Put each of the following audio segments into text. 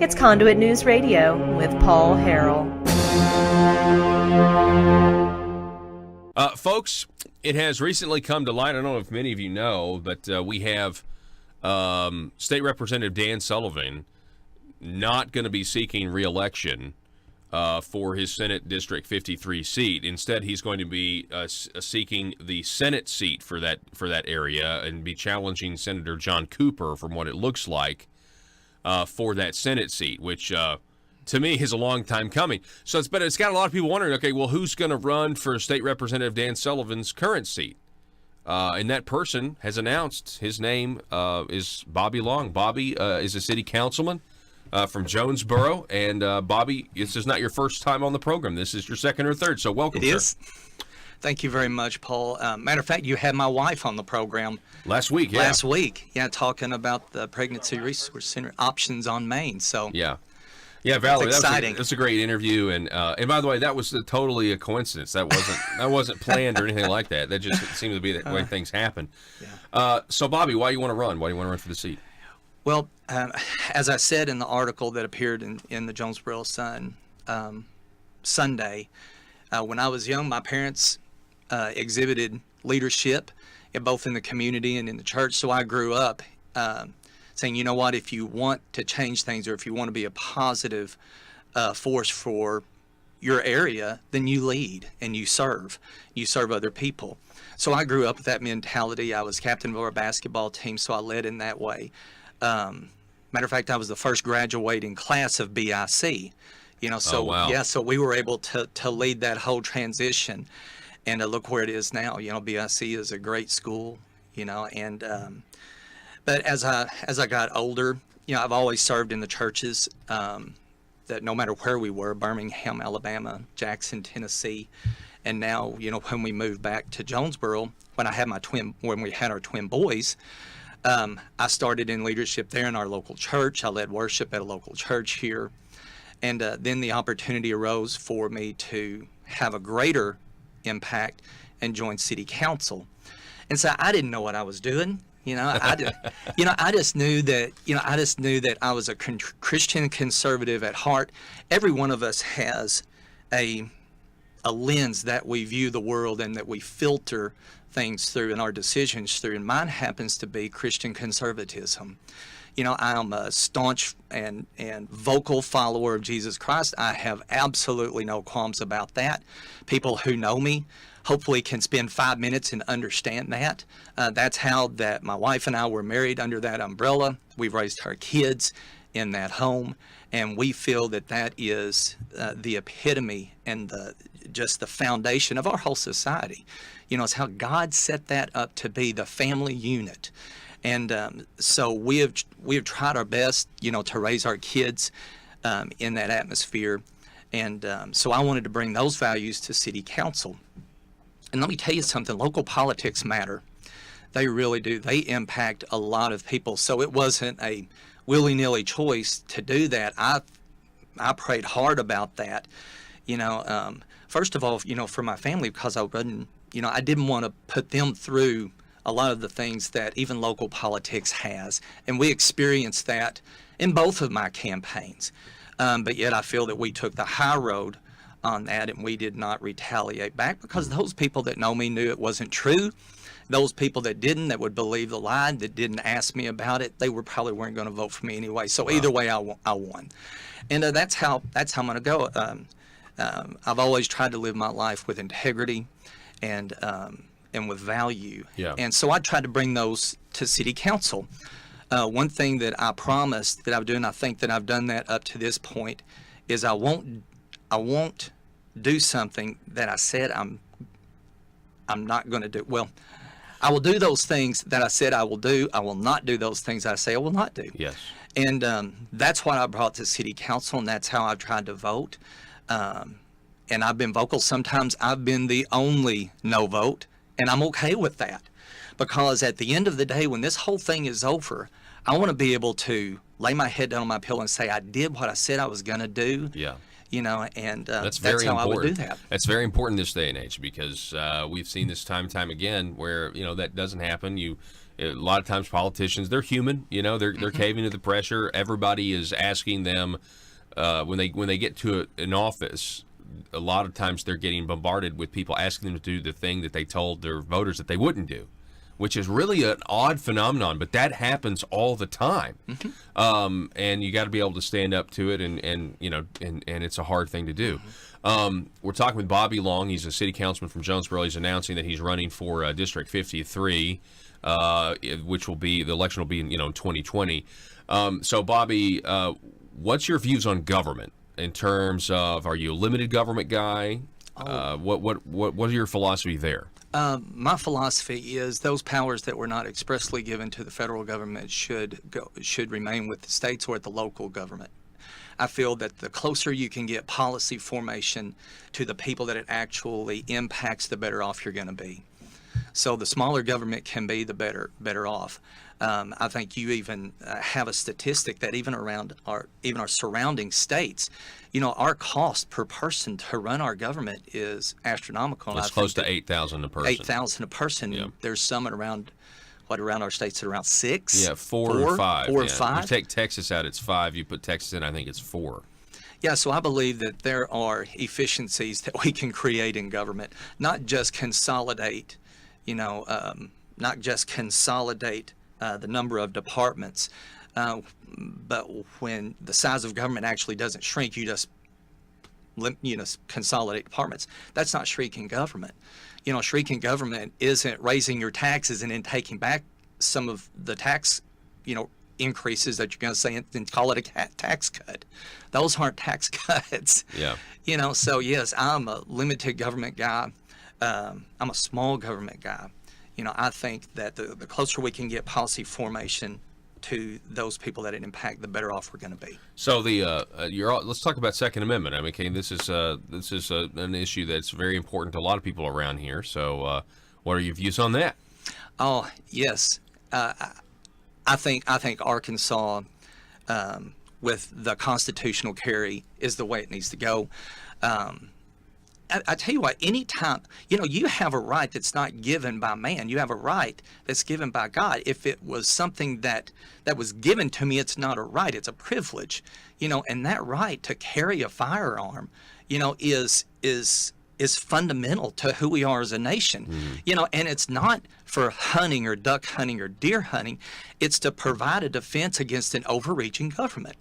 It's Conduit News Radio with Paul Harrell. Folks, it has recently come to light, I don't know if many of you know, but we have State Representative Dan Sullivan not going to be seeking re-election for his Senate District 53 seat. Instead, he's going to be seeking the Senate seat for that area and be challenging Senator John Cooper, from what it looks like, for that Senate seat, which to me is a long time coming. So it's got a lot of people wondering, okay, well, who's going to run for State Representative Dan Sullivan's current seat? And that person has announced his name is Bobby Long. Bobby is a city councilman from Jonesboro, and Bobby, this is not your first time on the program. This is your second or third, so welcome, It sir. is. Thank you very much, Paul. Matter of fact, you had my wife on the program Last week, yeah. last week, talking about the Pregnancy Resource Center options on Maine. So Yeah, Valerie, That's exciting. That's a great interview, and by the way, that was totally a coincidence. That wasn't planned or anything like that. That just seemed to be the way things happen. Yeah. So, Bobby, why do you want to run? Why do you want to run for the seat? Well, as I said in the article that appeared in the Jonesboro Sun Sunday, when I was young, my parents exhibited leadership, both in the community and in the church. So I grew up saying, you know what, if you want to change things, or if you want to be a positive force for your area, then you lead and you serve other people. So I grew up with that mentality. I was captain of our basketball team, so I led in that way. Matter of fact, I was the first graduating class of BIC. So Oh, wow. yeah, so we were able to lead that whole transition, and look where it is now. BIC is a great school. And but as I got older, I've always served in the churches. That no matter where we were, Birmingham, Alabama, Jackson, Tennessee, and now when we moved back to Jonesboro, when we had our twin boys. I started in leadership there in our local church. I led worship at a local church here. And then the opportunity arose for me to have a greater impact and join city council. And so I didn't know what I was doing. I just knew that I was a Christian conservative at heart. Every one of us has a lens that we view the world and that we filter things through and our decisions through, and mine happens to be Christian conservatism. I'm a staunch and vocal follower of Jesus Christ. I have absolutely no qualms about that. People who know me hopefully can spend 5 minutes and understand that. That's how that my wife and I were married under that umbrella. We've raised our kids in that home, and we feel that is the epitome and just the foundation of our whole society. It's how God set that up to be the family unit. And so we have tried our best, to raise our kids in that atmosphere. And so I wanted to bring those values to city council. And let me tell you something, local politics matter. They really do. They impact a lot of people. So it wasn't a willy-nilly choice to do that. I prayed hard about that. First of all, for my family, because I wasn't, I didn't want to put them through a lot of the things that even local politics has. And we experienced that in both of my campaigns. But yet I feel that we took the high road on that, and we did not retaliate back, because those people that know me knew it wasn't true. Those people that didn't, that would believe the lie, that didn't ask me about it, they probably weren't going to vote for me anyway. So Wow. Either way, I won. And that's how I'm going to go. I've always tried to live my life with integrity and with value. Yeah. And so I tried to bring those to city council. One thing that I promised that I would do, and I think that I've done that up to this point, is I won't do something that I said I'm not going to do. Well, I will do those things that I said I will do. I will not do those things I say I will not do. Yes. And that's what I brought to city council, and that's how I've tried to vote. And I've been vocal. Sometimes I've been the only no vote, and I'm okay with that. Because at the end of the day, when this whole thing is over, I want to be able to lay my head down on my pillow and say, I did what I said I was going to do. Yeah. And That's how very I would do important. that. That's very important this day and age, because we've seen this time and time again where, that doesn't happen. A lot of times politicians, they're human, they're caving to the pressure. Everybody is asking them when they get to an office. A lot of times they're getting bombarded with people asking them to do the thing that they told their voters that they wouldn't do, which is really an odd phenomenon, but that happens all the time. And you got to be able to stand up to it, and it's a hard thing to do. We're talking with Bobby Long. He's a city councilman from Jonesboro. He's announcing that he's running for District 53, which will be, the election will be in 2020. So Bobby, what's your views on government in terms of, are you a limited government guy? What are your philosophy there? My philosophy is those powers that were not expressly given to the federal government should remain with the states or at the local government. I feel that the closer you can get policy formation to the people that it actually impacts, the better off you're going to be. So the smaller government can be, the better off. I think you even have a statistic that even around our surrounding states, our cost per person to run our government is astronomical. It's close to $8,000 a person. $8,000 a person. Yeah. There's some around our states at around 6. Yeah, 4 or 5. Four or 5. You take Texas out, it's 5. You put Texas in, I think it's 4. Yeah, so I believe that there are efficiencies that we can create in government, not just consolidate, the number of departments, but when the size of government actually doesn't shrink, you just consolidate departments. That's not shrinking government. Shrinking government isn't raising your taxes and then taking back some of the tax, increases that you're going to say and call it a tax cut. Those aren't tax cuts. Yeah. So yes, I'm a limited government guy. I'm a small government guy. I think that the closer we can get policy formation to those people that it impact, the better off we're going to be. So let's talk about Second Amendment. I mean, this is an issue that's very important to a lot of people around here. So, what are your views on that? Oh yes, I think Arkansas, with the constitutional carry, is the way it needs to go. I tell you what, anytime, you have a right that's not given by man. You have a right that's given by God. If it was something that was given to me, it's not a right, it's a privilege. And that right to carry a firearm, is fundamental to who we are as a nation. And it's not for hunting or duck hunting or deer hunting. It's to provide a defense against an overreaching government.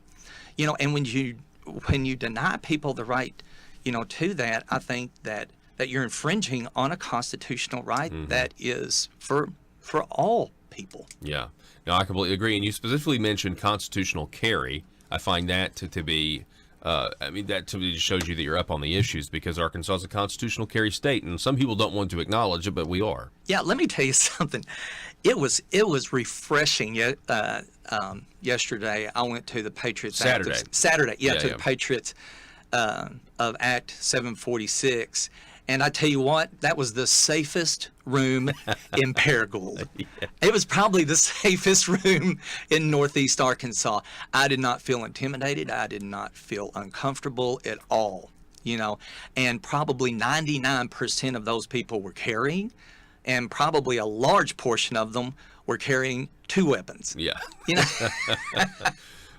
And when you deny people the right to that, I think that you're infringing on a constitutional right that is for all people. Yeah, no, I completely agree. And you specifically mentioned constitutional carry. I find that to be, that to me just shows you that you're up on the issues, because Arkansas is a constitutional carry state, and some people don't want to acknowledge it, but we are. Yeah, let me tell you something. It was refreshing. Yesterday, I went to the Patriots Saturday. The Patriots of Act 746, and I tell you what, that was the safest room in Paragould. Yeah. It was probably the safest room in Northeast Arkansas. I did not feel intimidated. I did not feel uncomfortable at all. And probably 99% of those people were carrying, and probably a large portion of them were carrying 2 weapons. Yeah.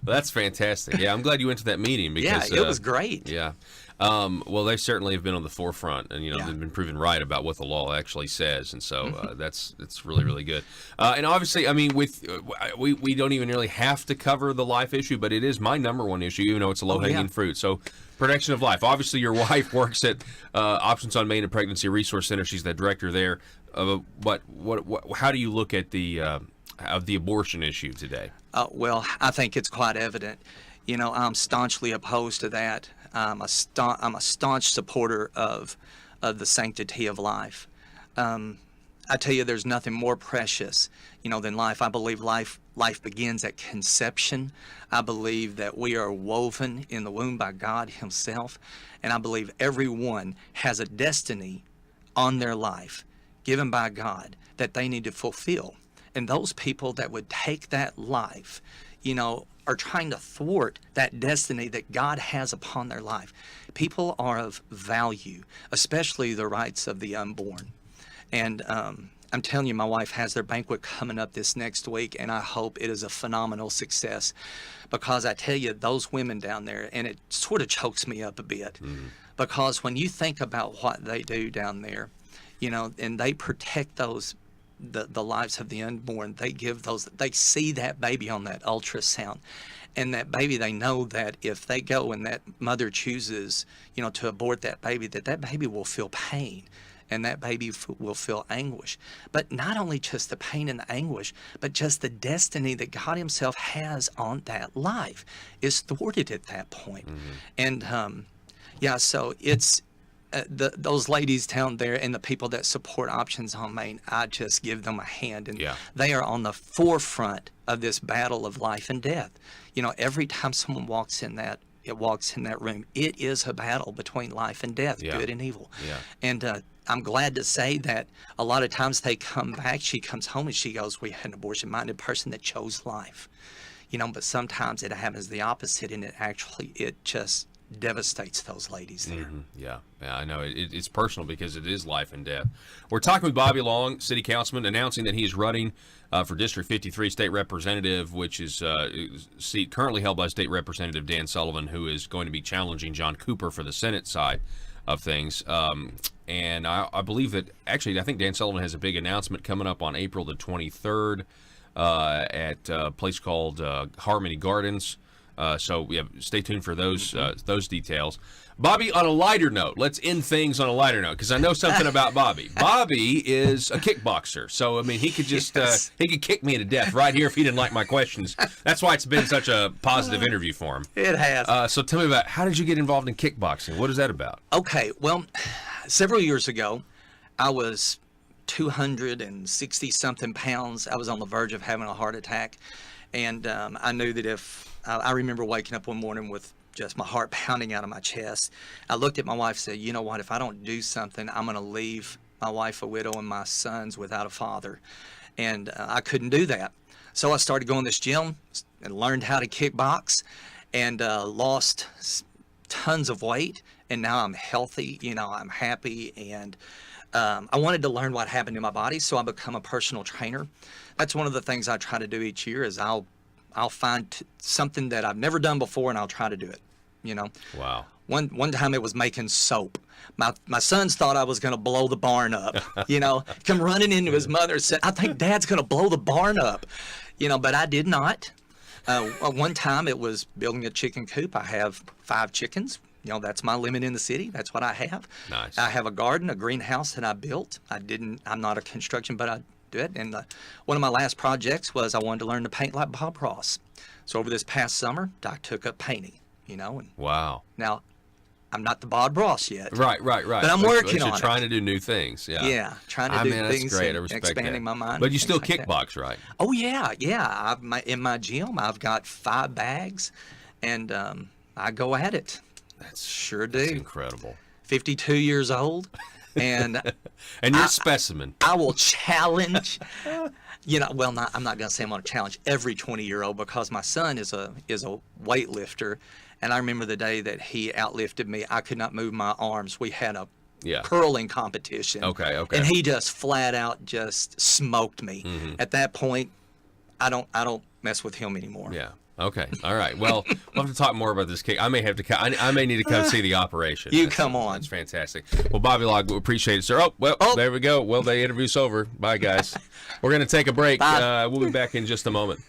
That's fantastic. Yeah, I'm glad you went to that meeting, because it was great. Yeah. Well, they certainly have been on the forefront, and they've been proven right about what the law actually says, and so that's really, really good. And obviously, I mean, we don't even really have to cover the life issue, but it is my number one issue, even though it's a low-hanging fruit. So, protection of life. Obviously, your wife works at Options on Main and Pregnancy Resource Center. She's the director there. But how do you look at the abortion issue today? Well, I think it's quite evident. I'm staunchly opposed to that. I'm a staunch supporter of the sanctity of life. I tell you, there's nothing more precious, than life. I believe life begins at conception. I believe that we are woven in the womb by God Himself, and I believe everyone has a destiny on their life given by God that they need to fulfill. And those people that would take that life, are trying to thwart that destiny that God has upon their life. People are of value, especially the rights of the unborn. And I'm telling you, my wife has their banquet coming up this next week, and I hope it is a phenomenal success, because I tell you, those women down there, and it sort of chokes me up a bit, because when you think about what they do down there, you know, and they protect those, the lives of the unborn, they see that baby on that ultrasound, and that baby, they know that if they go and that mother chooses, you know, to abort that baby, that baby will feel pain. And that baby will feel anguish. But not only just the pain and the anguish, but just the destiny that God himself has on that life is thwarted at that point. And so it's those ladies down there and the people that support Options on Main, I just give them a hand. And they are on the forefront of this battle of life and death. You know, every time someone walks in that room, it is a battle between life and death, good and evil. And I'm glad to say that a lot of times they come back, she comes home and she goes, we had an abortion-minded person that chose life. You know, but sometimes it happens the opposite, and it just devastates those ladies there. Yeah, I know. It's personal because it is life and death. We're talking with Bobby Long, city councilman, announcing that he is running for District 53 state representative, which is seat currently held by State Representative Dan Sullivan, who is going to be challenging John Cooper for the Senate side of things. And I believe that, actually, I think Dan Sullivan has a big announcement coming up on April the 23rd at a place called Harmony Gardens. So stay tuned for those details. Bobby, on a lighter note, let's end things on a lighter note, because I know something about Bobby. Bobby is a kickboxer, so I mean he could just he could kick me to death right here if he didn't like my questions. That's why it's been such a positive interview for him. It has. So tell me about, how did you get involved in kickboxing? What is that about? Okay, well, several years ago, I was 260 something pounds. I was on the verge of having a heart attack, and I knew that if I remember waking up one morning with just my heart pounding out of my chest. I looked at my wife and said, you know what, if I don't do something, I'm going to leave my wife a widow and my sons without a father. And I couldn't do that. So I started going to this gym and learned how to kickbox, and lost tons of weight. And now I'm healthy, you know, I'm happy. And I wanted to learn what happened in my body, so I become a personal trainer. That's one of the things I try to do each year is I'll find something that I've never done before, and I'll try to do it, you know. Wow. One time it was making soap. My sons thought I was going to blow the barn up, you know. Come running into his mother and said, I think Dad's going to blow the barn up, you know, but I did not. One time it was building a chicken coop. I have 5 chickens. You know, that's my limit in the city. That's what I have. Nice. I have a garden, a greenhouse that I built. I'm not a construction, but I do it. And one of my last projects was I wanted to learn to paint like Bob Ross. So over this past summer, I took up painting, you know. And wow. Now, I'm not the Bob Ross yet. Right. But I'm working on it. Trying to do new things. Yeah. Yeah, trying to do things. That's great. I and respect expanding that. my mind. But you still like kickbox, right? Oh, yeah. In my gym, I've got 5 bags, and I go at it. That's incredible. 52 years old. And and you're a specimen. I will challenge, you know, well, I'm not going to say I'm going to challenge every 20-year-old, because my son is a weightlifter. And I remember the day that he outlifted me, I could not move my arms. We had a curling competition. Okay. And he just flat out just smoked me. At that point, I don't mess with him anymore. Yeah. Okay. All right. Well, we'll have to talk more about this kick. I may need to come see the operation. Come on. That's fantastic. Well, Bobby Log, we appreciate it, sir. There we go. Well, the interview's over. Bye, guys. We're going to take a break. We'll be back in just a moment.